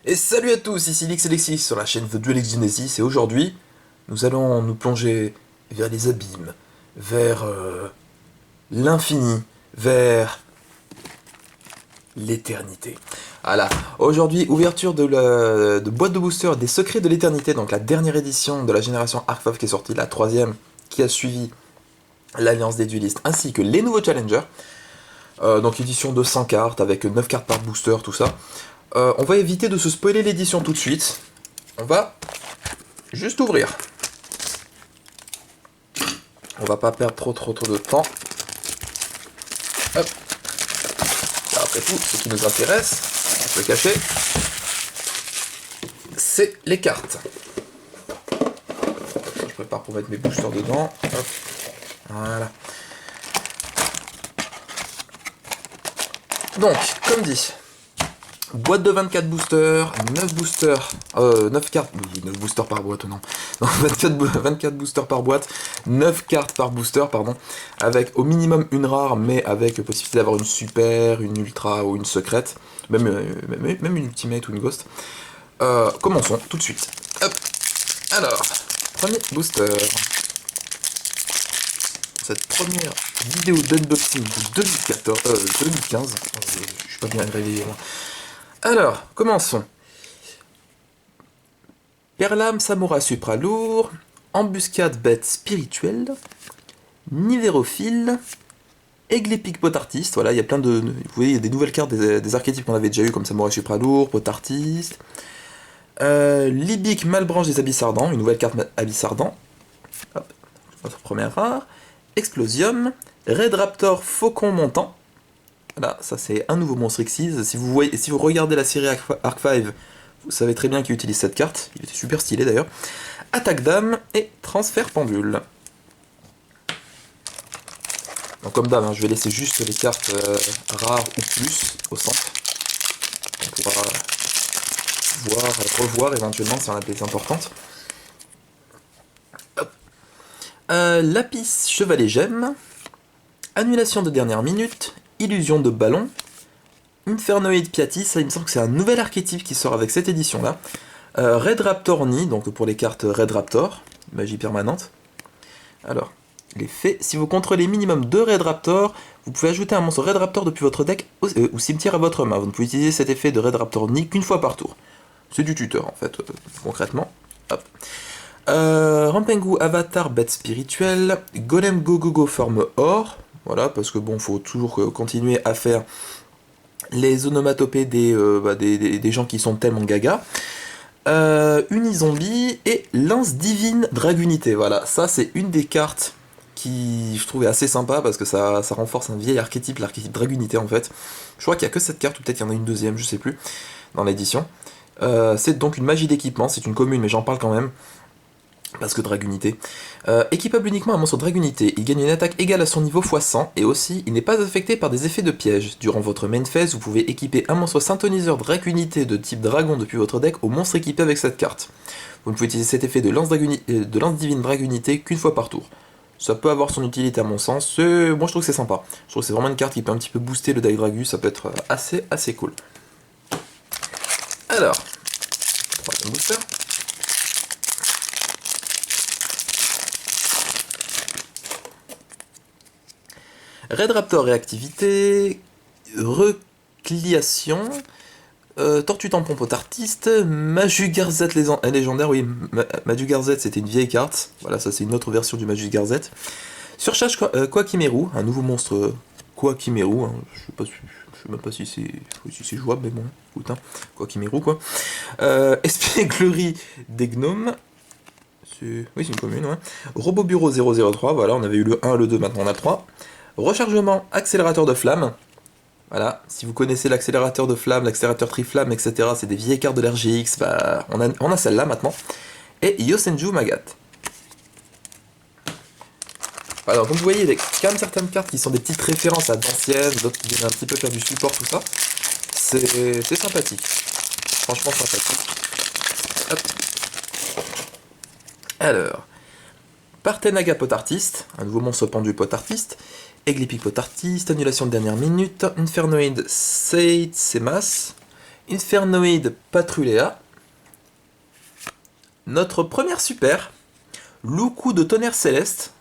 Et salut à tous, ici LixAlexis sur la chaîne The Duel X Genesis, et aujourd'hui, nous allons nous plonger vers les abîmes, vers l'infini, vers l'éternité. Voilà, aujourd'hui, ouverture de boîte de booster des secrets de l'éternité, donc la dernière édition de la génération Arc 5 qui est sortie, la troisième qui a suivi l'Alliance des Duelistes, ainsi que les nouveaux challengers. Donc édition de 100 cartes, avec 9 cartes par booster, tout ça. On va éviter de se spoiler l'édition tout de suite. On va juste ouvrir. On va pas perdre trop de temps. Hop. Là, après tout, ce qui nous intéresse, on peut cacher, c'est les cartes. Je prépare pour mettre mes boosters dedans. Hop. Voilà. Donc, comme dit, boîte de 24 boosters, 9 boosters, 9 cartes, oui, 9 boosters par boîte, non, 24 boosters par boîte, 9 cartes par booster, pardon, avec au minimum une rare, mais avec possibilité d'avoir une super, une ultra ou une secrète, même une ultimate ou une ghost. Commençons tout de suite. Hop. Alors, premier booster. Cette première vidéo d'unboxing de 2015, je suis pas bien réveillé moi. Alors, commençons. Perlam Samoura Supra lourd, Embuscade bête spirituelle, Nivérophile, Églépique Potartiste, voilà, il y a plein de... Vous voyez, il y a des nouvelles cartes des archétypes qu'on avait déjà eu, comme Samoura Supra lourd, Potartiste, Libic Malbranche des Abysses Ardents, une nouvelle carte Abyss Ardent, hop, notre première rare, Explosium, Red Raptor Faucon Montant, voilà, ça c'est un nouveau monstre Xyz. Si vous regardez la série Arc 5, vous savez très bien qu'il utilise cette carte, il était super stylé d'ailleurs. Attaque d'âme et transfert pendule. Donc comme d'hab, hein, je vais laisser juste les cartes rares ou plus au centre. On pourra revoir éventuellement si on a des importantes. Hop. Lapis Chevalier Gemme, Annulation de dernière minute, Illusion de ballon, Infernoid Piatis, ça il me semble que c'est un nouvel archétype qui sort avec cette édition là. Red Raptor Ni, donc pour les cartes Red Raptor, magie permanente. Alors, les faits, si vous contrôlez minimum 2 Red Raptor, vous pouvez ajouter un monstre Red Raptor depuis votre deck ou cimetière à votre main. Vous ne pouvez utiliser cet effet de Red Raptor Ni qu'une fois par tour. C'est du tuteur en fait, concrètement. Hop. Rampengu Avatar Bête Spirituelle, Golem Go forme or. Voilà, parce que bon, faut toujours continuer à faire les onomatopées des gens qui sont tellement gaga. Unizombie et Lance Divine Dragunité. Voilà, ça c'est une des cartes qui je trouvais assez sympa parce que ça renforce un vieil archétype, l'archétype Dragunité en fait. Je crois qu'il n'y a que cette carte, ou peut-être qu'il y en a une deuxième, je sais plus, dans l'édition. C'est donc une magie d'équipement, c'est une commune, mais j'en parle quand même. Parce que Dragunité. Équipable uniquement un monstre Dragunité, il gagne une attaque égale à son niveau x 100, et aussi, il n'est pas affecté par des effets de piège. Durant votre main phase, vous pouvez équiper un monstre synthoniseur Dragunité de type dragon depuis votre deck au monstre équipé avec cette carte. Vous ne pouvez utiliser cet effet de lance divine Dragunité qu'une fois par tour. Ça peut avoir son utilité à mon sens, moi je trouve que c'est sympa. Je trouve que c'est vraiment une carte qui peut un petit peu booster le deck Dragu, ça peut être assez cool. Alors, troisième booster. Red Raptor réactivité, recliation, Tortue Tampon Potartiste, Majugarzet légendaire, oui, Majugarzet c'était une vieille carte, voilà, ça c'est une autre version du Majugarzet. Surcharge Quakimeru, un nouveau monstre Quakimeru, hein, je sais même pas si c'est jouable, mais bon, écoute, hein, Quakimeru quoi. Espièglerie des Gnomes, oui c'est une commune, ouais. Robot Bureau 003, voilà, on avait eu le 1, le 2, maintenant on a le 3. Rechargement, accélérateur de flamme. Voilà, si vous connaissez l'accélérateur de flamme, l'accélérateur triflamme, etc., c'est des vieilles cartes de l'RGX, bah, on a celle-là maintenant. Et Yosenju Magat. Alors, donc vous voyez, il y a quand même certaines cartes qui sont des petites références à d'anciennes, d'autres qui viennent un petit peu faire du support, tout ça. C'est sympathique. Franchement sympathique. Hop. Alors, Partenaga Potartiste, un nouveau monstre pendu Potartiste. Églépique Potartiste, Annulation de dernière minute, Infernoid Seitsemas, Infernoid Patrulea. Notre première super, Loukou de tonnerre céleste.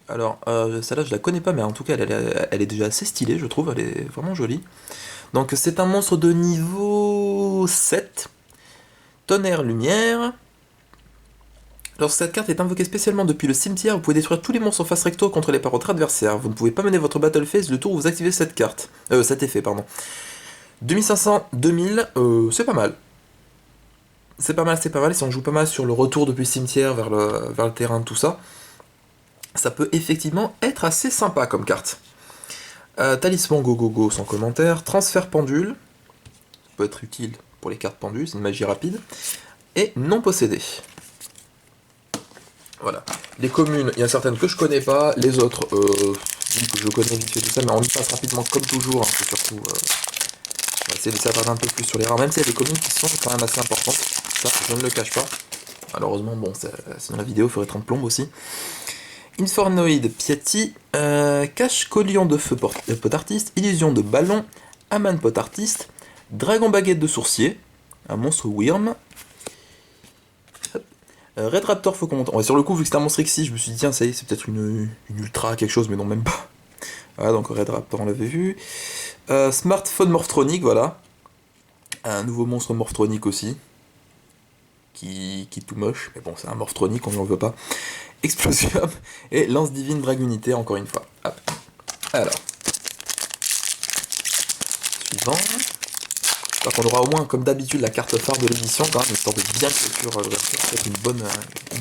Alors, celle-là je la connais pas, mais en tout cas elle est déjà assez stylée, je trouve, elle est vraiment jolie. Donc c'est un monstre de niveau 7, tonnerre lumière. Lorsque cette carte est invoquée spécialement depuis le cimetière, vous pouvez détruire tous les monstres en face recto contre les parois adversaires. Vous ne pouvez pas mener votre battle phase le tour où vous activez cette carte. Cet effet, pardon. 2500, 2000, c'est pas mal. C'est pas mal, c'est pas mal. Si on joue pas mal sur le retour depuis le cimetière vers le terrain, tout ça, ça peut effectivement être assez sympa comme carte. Talisman go go go sans commentaire. Transfert pendule. Ça peut être utile pour les cartes pendules, c'est une magie rapide. Et non possédé. Voilà. Les communes, il y a certaines que je connais pas, les autres, oui, que je connais vite fait tout ça, mais on y passe rapidement comme toujours, hein, c'est surtout... on va essayer de s'attarder un peu plus sur les rares, même s'il y a des communes qui sont quand même assez importantes, ça je ne le cache pas. Malheureusement, bon, sinon la vidéo ferait 30 plombes aussi. Infernoid Piety, Cache Collion de feu pot artiste, Illusion de ballon, Aman pot artiste, Dragon baguette de sourcier, un monstre Wyrm, Red Raptor faut qu'on monte. Ouais, sur le coup, vu que c'était un monstre Xyz, je me suis dit, tiens, ça y est, c'est peut-être une ultra quelque chose, mais non, même pas. Voilà, donc Red Raptor, on l'avait vu. Smartphone Morphronic, voilà. Un nouveau monstre Morphronic aussi. Qui est tout moche, mais bon, c'est un Morphronic, on ne l'en veut pas. Explosium et Lance Divine Dragunité, encore une fois. Hop. Alors. Suivant. J'espère qu'on aura au moins, comme d'habitude, la carte phare de l'édition, quand même, histoire de bien clôture l'ouverture, peut-être une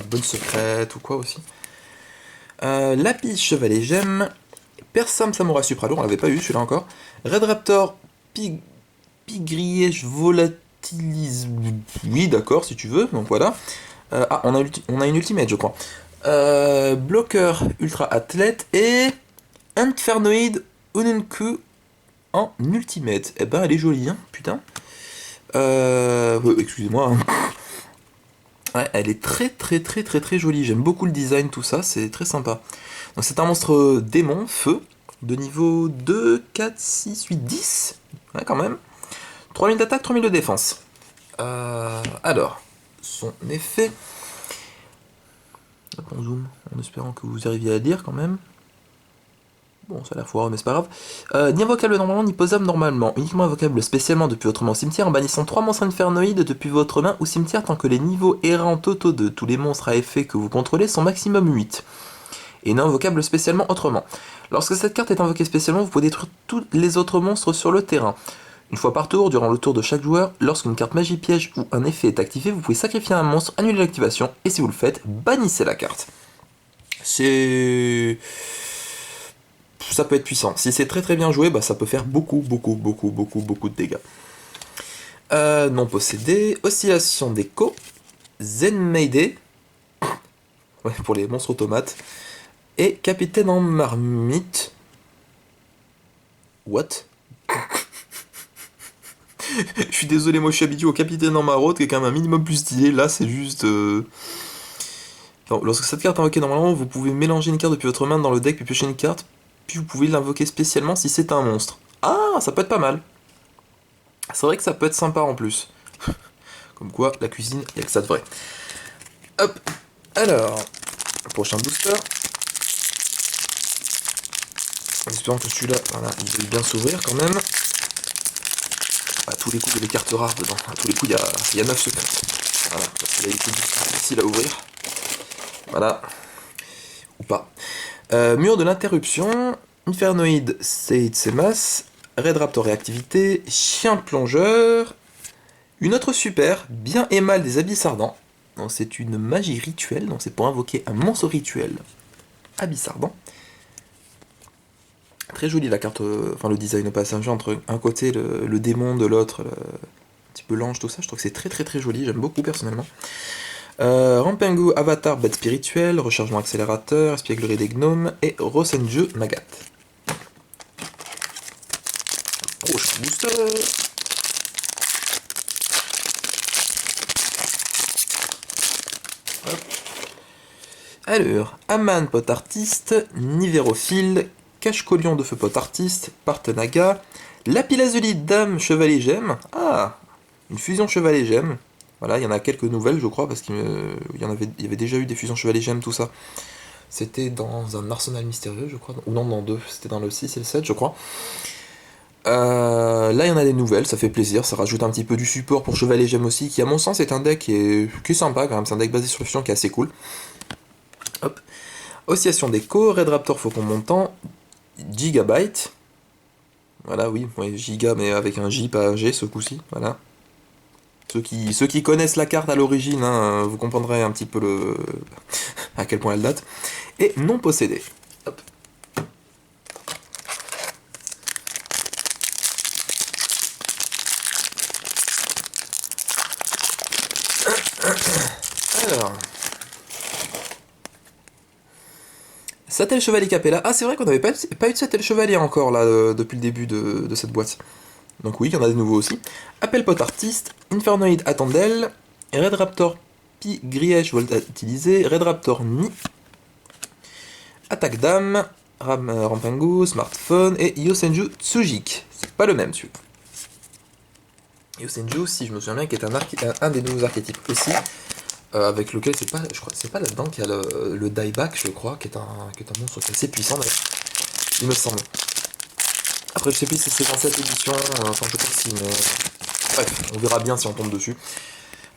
bonne secrète ou quoi aussi. Lapis Chevalet Gemme, Persam Samurai Supralourd, on l'avait pas eu celui-là encore. Red Raptor Pigriège Volatilise, oui d'accord si tu veux, donc voilà. On a une ultimate je crois. Bloqueur Ultra Athlète et Infernoid Ununku en ultimate. Eh ben elle est jolie hein, putain. Excusez-moi. Hein. Ouais, elle est très jolie. J'aime beaucoup le design, tout ça, c'est très sympa. Donc c'est un monstre démon, feu, de niveau 2, 4, 6, 8, 10. Ouais, quand même. 3000 d'attaque, 3000 de défense. Alors, son effet. Hop, on zoom, en espérant que vous arriviez à le lire quand même. Bon, ça a l'air foireux, mais c'est pas grave. Ni invocable normalement, ni posable normalement. Uniquement invocable spécialement depuis votre main au cimetière en bannissant 3 monstres infernoïdes depuis votre main ou cimetière tant que les niveaux errants totaux de tous les monstres à effet que vous contrôlez sont maximum 8. Et non invocable spécialement autrement. Lorsque cette carte est invoquée spécialement, vous pouvez détruire tous les autres monstres sur le terrain. Une fois par tour, durant le tour de chaque joueur, lorsqu'une carte magie piège ou un effet est activé, vous pouvez sacrifier un monstre, annuler l'activation, et si vous le faites, bannissez la carte. Ça peut être puissant. Si c'est très bien joué, bah, ça peut faire beaucoup de dégâts. Non possédé, Oscillation d'écho, Zenmaide, ouais, pour les monstres automates, et Capitaine en marmite. What? Je suis désolé, moi je suis habitué au Capitaine en maraude, qui est quand même un minimum plus stylé. Là, c'est juste... Donc, lorsque cette carte est invoquée normalement, vous pouvez mélanger une carte depuis votre main dans le deck, puis piocher une carte, puis vous pouvez l'invoquer spécialement si c'est un monstre. Ah, ça peut être pas mal. C'est vrai que ça peut être sympa en plus. Comme quoi, la cuisine, il n'y a que ça de vrai. Hop, alors, prochain booster. En espérant que celui-là, voilà, il va bien s'ouvrir quand même. À tous les coups, il y a des cartes rares dedans. À tous les coups, il y a 9 secrètes. Voilà, parce qu'il a été difficile à ouvrir. Voilà. Ou pas. Mur de l'interruption, Infernoid Seitsemas, Red Raptor réactivité, Chien plongeur, une autre super, bien et mal des Abysses ardents. Donc c'est une magie rituelle, donc c'est pour invoquer un monstre rituel Abysse ardent. Très jolie la carte, enfin le design au passage entre un côté le démon, de l'autre un petit peu l'ange, tout ça. Je trouve que c'est très joli, j'aime beaucoup personnellement. Rampengu Avatar bête spirituelle, rechargement accélérateur, espièglerie des gnomes et Rosenju Magat. Prochain booster. Hop. Alors, Aman pot artiste, Nivérophile, Cache-Collion de feu pot artiste, Partenaga, Lapis Lazuli Dame Chevalier Gemme. Ah, une fusion chevalier gemme. Voilà, il y en a quelques nouvelles, je crois, parce il y avait déjà eu des fusions chevalier gemme, tout ça. C'était dans un arsenal mystérieux, je crois. Ou non, dans deux. C'était dans le 6 et le 7, je crois. Là, il y en a des nouvelles, ça fait plaisir. Ça rajoute un petit peu du support pour Chevalier Gemme aussi, qui, à mon sens, est un deck qui est sympa quand même. C'est un deck basé sur le fusion qui est assez cool. Hop. Oscillation d'écho, Red Raptor Faucon Montant, Gigabyte. Voilà, oui, Giga, mais avec un J, pas un G, ce coup-ci. Voilà. Ceux qui connaissent la carte à l'origine, hein, vous comprendrez un petit peu à quel point elle date. Et non possédé. Hop. Alors. Sattel Chevalier Capella. Ah, c'est vrai qu'on n'avait pas eu de Sattel Chevalier encore, là, depuis le début de cette boîte. Donc oui, il y en a des nouveaux aussi. Appel Pot Artiste, Infernoid Attendel, Red Raptor Pi Grièche volatilisé, Red Raptor Ni, Attaque Dame, Rampango, Smartphone et Yosenju Tsujik. C'est pas le même celui-là. Yosenju, si je me souviens bien, qui est un des nouveaux archétypes aussi, avec lequel je crois, c'est pas là-dedans qu'il y a le dieback, je crois, qui est un monstre qui est assez puissant d'ailleurs, il me semble. Après, je sais plus si c'est dans cette édition, enfin je pense si, mais... Bref, on verra bien si on tombe dessus.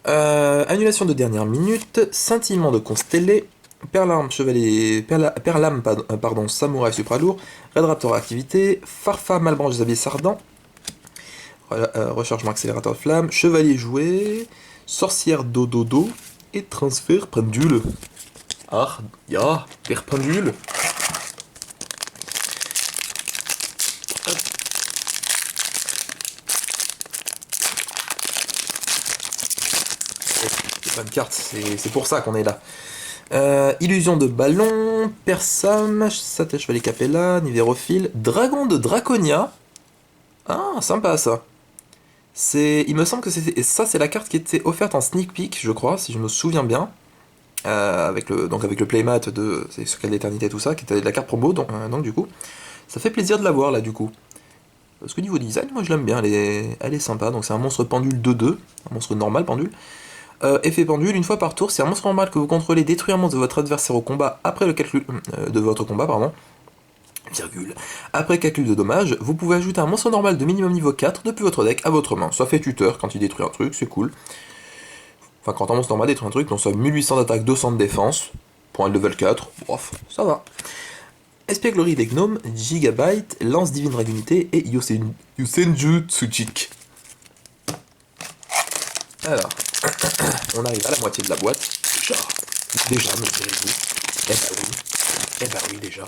Annulation de dernière minute, Scintillement de constellé, Perlarme Chevalier, Perlame, pardon, Samouraï Supralourd, Red Raptor Activité, Farfa Malbranche Xavier Sardan, Rechargement Accélérateur de Flamme, Chevalier Joué, Sorcière Dododo, et Transfert Pendule. Ah, ya, Père Pendule. C'est pas une carte, c'est pour ça qu'on est là. Illusion de ballon, Persam, Sattel Chevalier Capella, Nivérophile, Dragon de Draconia. Ah, sympa ça. Il me semble que c'est la carte qui était offerte en sneak peek, je crois, si je me souviens bien. Avec le playmat de c'est Secret d'éternité, tout ça, qui était la carte promo, donc du coup, ça fait plaisir de la voir là du coup. Parce que niveau design, moi je l'aime bien, elle est sympa. Donc c'est un monstre pendule 2-2, un monstre normal pendule. Effet pendule, une fois par tour, si un monstre normal que vous contrôlez détruit un monstre de votre adversaire au combat après le calcul de votre combat, pardon, virgule. Après calcul de dommages, vous pouvez ajouter un monstre normal de minimum niveau 4 depuis votre deck à votre main. Ça fait tuteur quand il détruit un truc, c'est cool. Enfin, quand un monstre normal détruit un truc, donc ça 1800 d'attaque, 200 de défense, pour un level 4, bref, ça va. Espièglerie des gnomes, Gigabyte, Lance Divine Dragunité et Yosenju Tsujik. Alors, on arrive à la moitié de la boîte. Déjà, me direz-vous. Eh bah oui, déjà.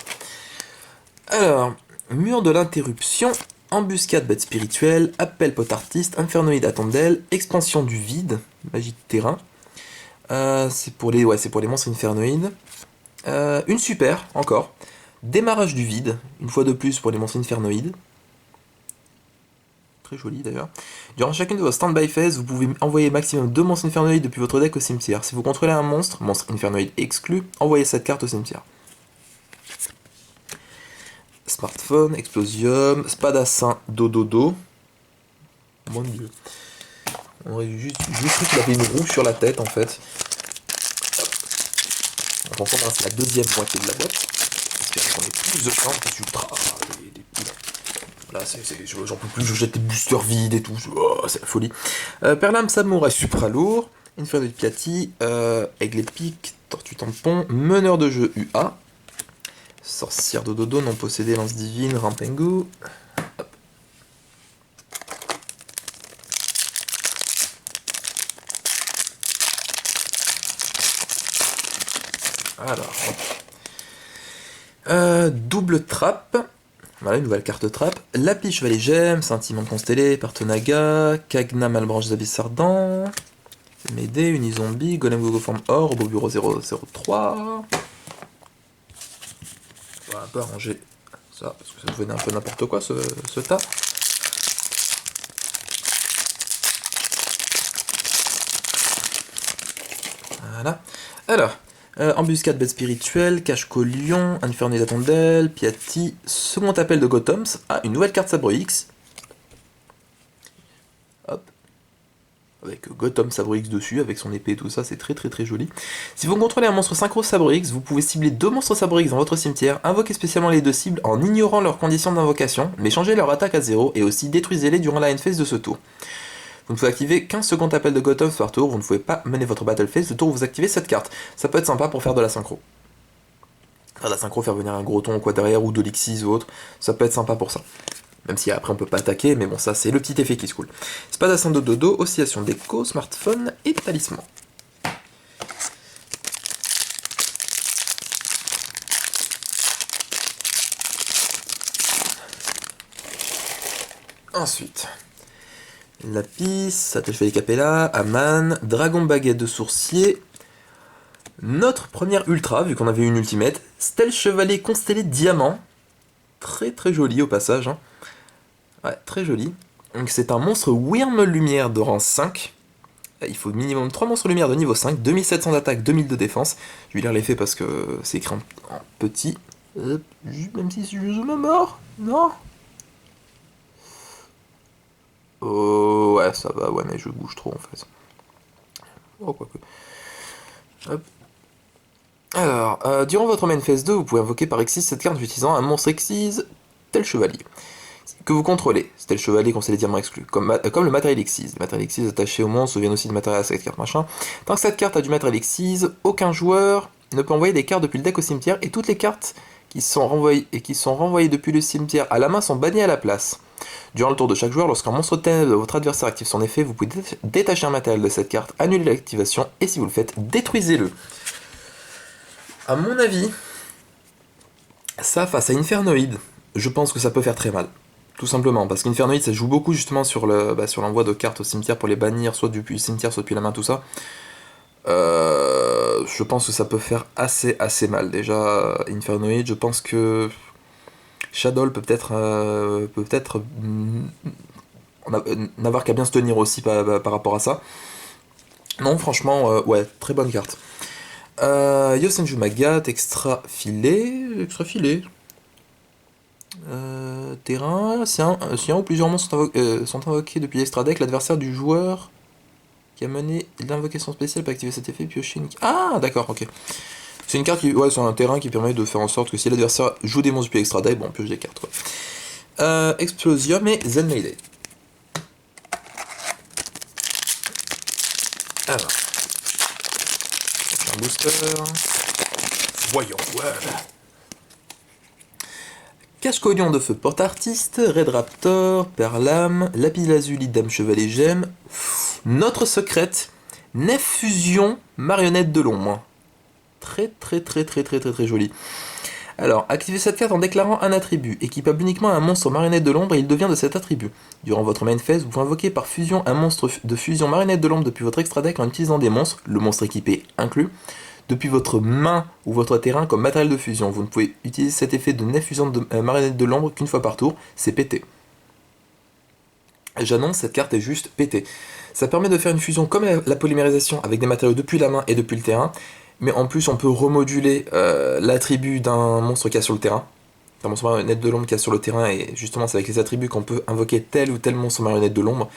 Alors, Mur de l'interruption, Embuscade bête spirituelle, Appel pot artiste, Infernoïde Attendel, Expansion du vide, Magie de terrain. C'est pour les monstres infernoïdes. Une super, encore. Démarrage du vide, une fois de plus pour les monstres infernoïdes. Très joli d'ailleurs. Durant chacune de vos stand-by phases, vous pouvez envoyer maximum 2 monstres infernoïdes depuis votre deck au cimetière. Si vous contrôlez un monstre infernoïde exclu, envoyez cette carte au cimetière. Smartphone, Explosium, Spadassin, Dododo. Mon dieu. On aurait juste cru qu'il avait une roue sur la tête en fait. Donc c'est la deuxième moitié de la boîte. J'espère qu'on ait plus de chance des ultras. Voilà, j'en peux plus, je jette des boosters vides et tout. Oh, c'est la folie. Perlame Samouraï Supralourd, Inferno de Piatti, Aigle Épique, Tortue Tampon, Meneur de jeu UA, Sorcière de Dodo, non possédé, Lance Divine, Rampengu. Hop. Alors, double trappe. Voilà, une nouvelle carte trappe. Lapis Chevalier Gemme, Scintillement Constellé, Partenaga, Kagna Malbranche Zabi Sardan, Médée, Unizombie, Golem Gogo Forme Or, Robot Bureau 003. On va un peu arranger ça, parce que ça devenait un peu n'importe quoi ce tas. Voilà. Alors, Embuscade bête spirituelle, Cache-Co Lion, Inferno d'Attendel, Piatti, second appel de Gothoms. Ah, une nouvelle carte Sabre X. Hop. avec Gotham Sabre X dessus, avec son épée et tout ça, c'est très très très joli. Si vous contrôlez un monstre synchro Sabre X, vous pouvez cibler 2 monstres Sabre X dans votre cimetière, invoquer spécialement les 2 cibles en ignorant leurs conditions d'invocation, mais changer leur attaque à 0 et aussi détruisez-les durant la end phase de ce tour. Vous ne pouvez activer qu'un second appel de Gotham par tour, vous ne pouvez pas mener votre battle phase le tour où vous activez cette carte. Ça peut être sympa pour faire de la synchro. Faire de la synchro, faire venir un gros ton ou quoi derrière, ou de l'Xyz ou autre, ça peut être sympa pour ça. Même si après on peut pas attaquer, mais bon, ça c'est le petit effet qui se coule. Spadassin de dodo, oscillation d'écho, smartphone et talisman. Ensuite, Lapis, Satel Chevalier Capella, Aman, Dragon Baguette de Sourcier, notre première ultra, vu qu'on avait une ultimate, Stel Chevalier Constellé Diamant, très très joli au passage, hein. Ouais, très joli. Donc c'est un monstre Wyrm Lumière de rang 5. Il faut minimum 3 monstres lumière de niveau 5, 2700 d'attaque, 2000 de défense. Je vais lire l'effet parce que c'est écrit en petit. Même si je joue ma mort. Non. Oh ouais, ça va, ouais, mais je bouge trop en fait. Oh, quoique. Hop. Alors, durant votre main phase 2, vous pouvez invoquer par Xyz cette carte en utilisant un monstre Xyz tel chevalier que vous contrôlez. C'est tel chevalier constellé diamant exclu, comme le matériel Xyz. Le matériel Xyz attaché au monstre vient aussi de matériel à cette carte machin. Tant que cette carte a du matériel Xyz, aucun joueur ne peut envoyer des cartes depuis le deck au cimetière et toutes les cartes qui sont renvoyées depuis le cimetière à la main sont bannies à la place. Durant le tour de chaque joueur, lorsqu'un monstre ténèbre de votre adversaire active son effet, vous pouvez détacher un matériel de cette carte, annuler l'activation et si vous le faites, détruisez-le. À mon avis, ça face à Infernoid, je pense que ça peut faire très mal. Tout simplement, parce qu'Infernoid ça joue beaucoup justement sur l'envoi de cartes au cimetière pour les bannir, soit depuis le cimetière, soit depuis la main, tout ça. Je pense que ça peut faire assez mal. Déjà, Infernoid, je pense que Shadow peut peut-être n'avoir qu'à bien se tenir aussi par rapport à ça. Non, franchement, ouais, très bonne carte. Yosenju Magat, extra filet. Terrain, si un ou plusieurs monstres sont invoqués depuis l'extra deck, l'adversaire du joueur qui a mené l'invocation spéciale peut activer cet effet, piocher une... Ah, d'accord, ok. C'est une carte qui, ouais, c'est un terrain qui permet de faire en sorte que si l'adversaire joue des monstres depuis l'extra deck, bon, on pioche des cartes, ouais. Explosium et Zen Mayday. Alors, un booster. Voyons voir. Cache-cognon de feu porte-artiste, Red Raptor, Perlam, Lapis Lazuli, Dame Chevalet Gemme, notre secrète, Nef Fusion, Marionnette de l'ombre. Très joli. Alors, activez cette carte en déclarant un attribut, équipable uniquement à un monstre marionnette de l'ombre et il devient de cet attribut. Durant votre main phase, vous pouvez invoquer par fusion un monstre de fusion marionnette de l'ombre depuis votre extra deck en utilisant des monstres, le monstre équipé inclus, depuis votre main ou votre terrain comme matériel de fusion. Vous ne pouvez utiliser cet effet de Nef Fusion de marionnette de l'ombre qu'une fois par tour, c'est pété. J'annonce, cette carte est juste pété. Ça permet de faire une fusion comme la polymérisation avec des matériaux depuis la main et depuis le terrain, mais en plus on peut remoduler l'attribut d'un monstre qu'il y a sur le terrain, d'un monstre marionnette de l'ombre qu'il y a sur le terrain, et justement c'est avec les attributs qu'on peut invoquer tel ou tel monstre marionnette de l'ombre.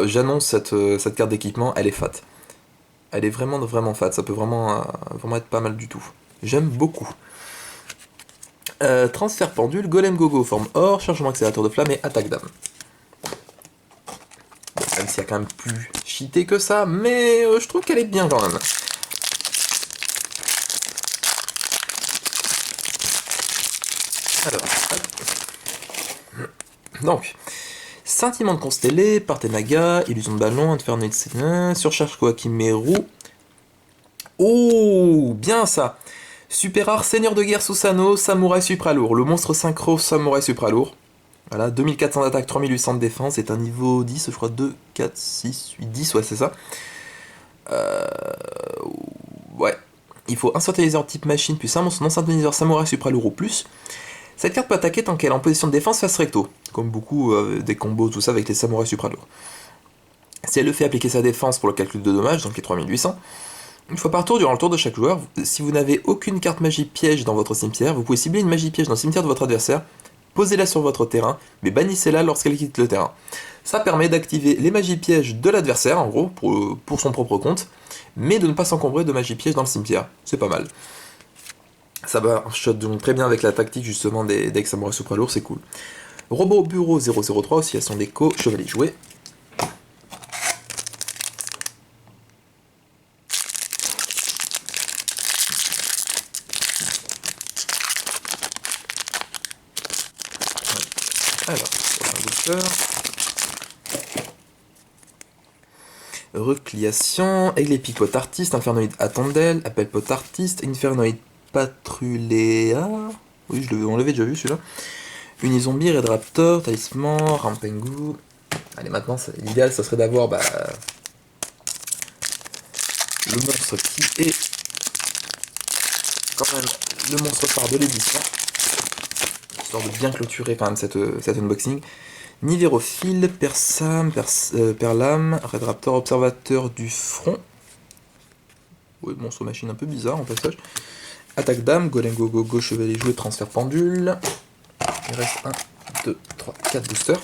J'annonce cette carte d'équipement, elle est fat. Elle est vraiment fat, ça peut vraiment être pas mal du tout. J'aime beaucoup. Transfert pendule, golem gogo, forme or, chargement accélérateur de flamme et attaque d'âme. Bon, même s'il y a quand même plus cheaté que ça, mais je trouve qu'elle est bien quand même. Alors, donc, scintillement de constellé, Partenaga, illusion de ballon, Inferno, etc. Surcharge Koakimeru. Oh, bien ça. Super rare, Seigneur de guerre Susanoo, Samouraï supralourd. Le monstre synchro Samouraï supralourd. Voilà, 2400 d'attaque, 3800 de défense, c'est un niveau 10, je crois, 2, 4, 6, 8, 10, ouais, c'est ça. Ouais. Il faut un synthétiseur type machine, puis un monstre non synthétiseur Samouraï supralourd ou plus. Cette carte peut attaquer tant qu'elle est en position de défense face recto, comme beaucoup des combos, tout ça, avec les Samouraïs supralourds. Si elle le fait appliquer sa défense pour le calcul de dommages, donc les 3800, une fois par tour, durant le tour de chaque joueur, si vous n'avez aucune carte magie piège dans votre cimetière, vous pouvez cibler une magie piège dans le cimetière de votre adversaire, posez-la sur votre terrain, mais bannissez-la lorsqu'elle quitte le terrain. Ça permet d'activer les magies pièges de l'adversaire, en gros, pour son propre compte, mais de ne pas s'encombrer de magies pièges dans le cimetière. C'est pas mal. Ça marche donc très bien avec la tactique justement des decks Samurai Supra lourd, c'est cool. Robot Bureau 003, oscillation d'écho, chevalier joué. Alors, un booster. Recliation, Aigle Picote Artiste, Infernoïde Attendel, Appel Pot Artiste, Infernoïde Patruléa. Oui, on l'avait déjà vu celui-là. Unizombie, Red Raptor, Talisman, Rampengu. Allez, maintenant, l'idéal, ça serait d'avoir le monstre qui est quand même le monstre phare de l'édition. Histoire de bien clôturer quand même cet unboxing. Nivérophile, Persam, Perlam, Red Raptor, Observateur du Front. Oui, monstre machine un peu bizarre en passage. Attaque d'âme, Golem Go, Chevalier joué, Transfert Pendule. Il reste 1, 2, 3, 4 boosters.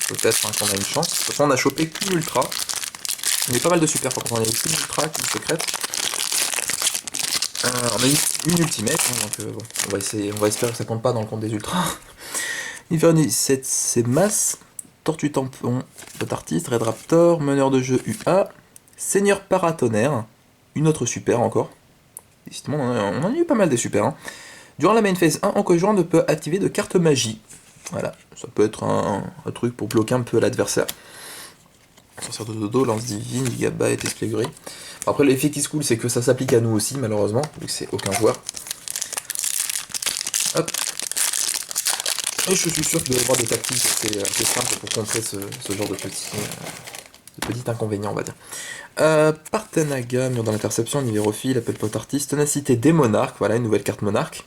Peut-être qu'on a une chance. De toute façon, on a chopé qu'une ultra. On a pas mal de super par contre, on a aussi une ultra, une secrète. On a une ultimate, hein, donc bon, on va espérer que ça compte pas dans le compte des ultras. Inferno 7, c'est Masse, Tortue Tampon, Pot Artiste, Red Raptor, Meneur de jeu UA, Seigneur Paratonnerre, une autre super encore. Décidément, on en a eu pas mal des super. Hein. Durant la main phase 1, en conjoint ne peut activer de carte magie. Voilà, ça peut être un truc pour bloquer un peu l'adversaire. Sorcière de dodo, lance divine, gigabyte, espiègle gris. Après, l'effet qui se coule, c'est que ça s'applique à nous aussi, malheureusement, vu que c'est aucun joueur. Hop. Et je suis sûr qu'il doit y avoir des tactiques assez simples pour contrer ce genre de petit inconvénient, on va dire. Partenaga, mur dans l'interception, Nivérophile, Appel Pot Artiste, Ténacité des monarques, voilà une nouvelle carte monarque.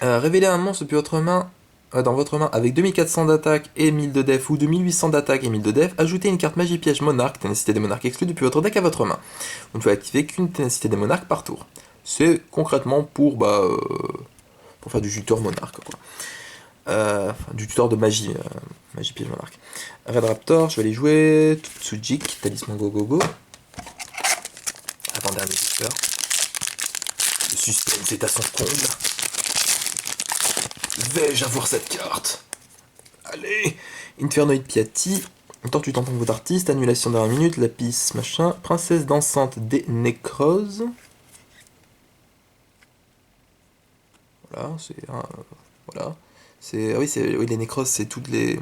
Révéler un monstre depuis votre main, dans votre main avec 2400 d'attaque et 1000 de def, ou 2800 d'attaque et 1000 de def, ajoutez une carte magie piège monarque, Ténacité des monarques exclue depuis votre deck à votre main. Vous ne pouvez activer qu'une Ténacité des monarques par tour. C'est concrètement pour faire du tuteur monarque, quoi. Du tuteur de magie, magie piège monarque. Red Raptor, je vais les jouer. Tsujik, Talisman Go. Avant-dernier booster. Le suspense est à son comble. Vais-je avoir cette carte? Allez! Infernoïde Piatti, Tortue Tampon votre artiste, Annulation dernière minute, Lapis machin, Princesse dansante des nécroses. Voilà, voilà. Oui, les nécroses, c'est tous les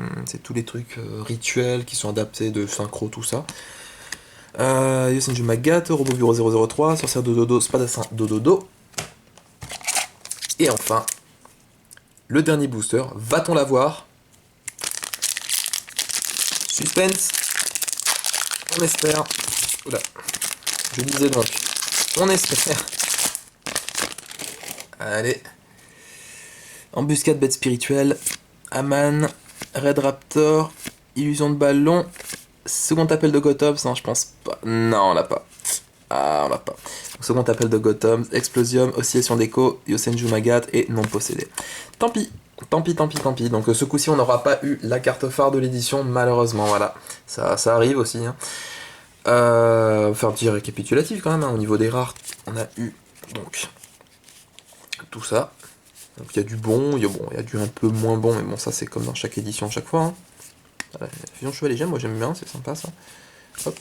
trucs rituels qui sont adaptés de synchro, tout ça. Yosenju Magat, Robot Bureau 003, Sorcière de Dodo, Spadassin Dododo. Et enfin, le dernier booster, va-t-on l'avoir? Suspense. On espère. Oula. Je disais donc. On espère. Allez. Embuscade bête spirituelle, Aman, Red Raptor, Illusion de ballon, second appel de Gotoms, non je pense pas, non on l'a pas, on l'a pas. Donc, second appel de Gotoms, Explosium, Oscillation d'écho, Yosenju Magat et non possédé. Tant pis, donc ce coup-ci on n'aura pas eu la carte phare de l'édition malheureusement, voilà, ça arrive aussi. Hein. On va faire un petit récapitulatif quand même, hein. Au niveau des rares, on a eu donc tout ça. Donc il y a du bon, il y a du un peu moins bon, mais bon ça c'est comme dans chaque édition à chaque fois. Hein. Voilà, Fusion Chevalier j'aime, moi j'aime bien, c'est sympa ça. Hop.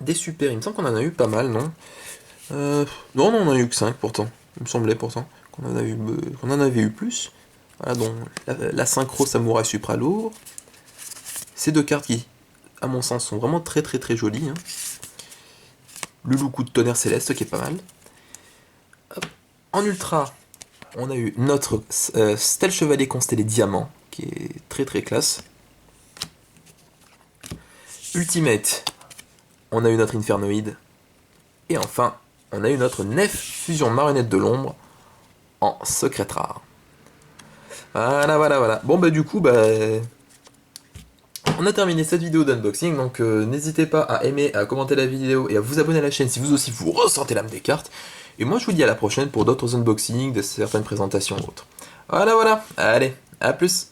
Des super, il me semble qu'on en a eu pas mal, non non, on en a eu que 5 pourtant. Il me semblait pourtant qu'on en avait eu plus. Voilà, donc la synchro Samurai Supra lourd. Ces deux cartes qui, à mon sens, sont vraiment très jolies. Hein. Le loup-coup de tonnerre céleste qui est pas mal. Hop. En ultra, on a eu notre Stel Chevalier constellé diamant, qui est très classe. Ultimate, on a eu notre Infernoïde. Et enfin, on a eu notre Nef Fusion Marionnette de l'ombre en secrète rare. Voilà. Bon du coup, on a terminé cette vidéo d'unboxing, donc n'hésitez pas à aimer, à commenter la vidéo et à vous abonner à la chaîne si vous aussi vous ressentez l'âme des cartes. Et moi je vous dis à la prochaine pour d'autres unboxings, de certaines présentations ou autres. Voilà, allez, à plus.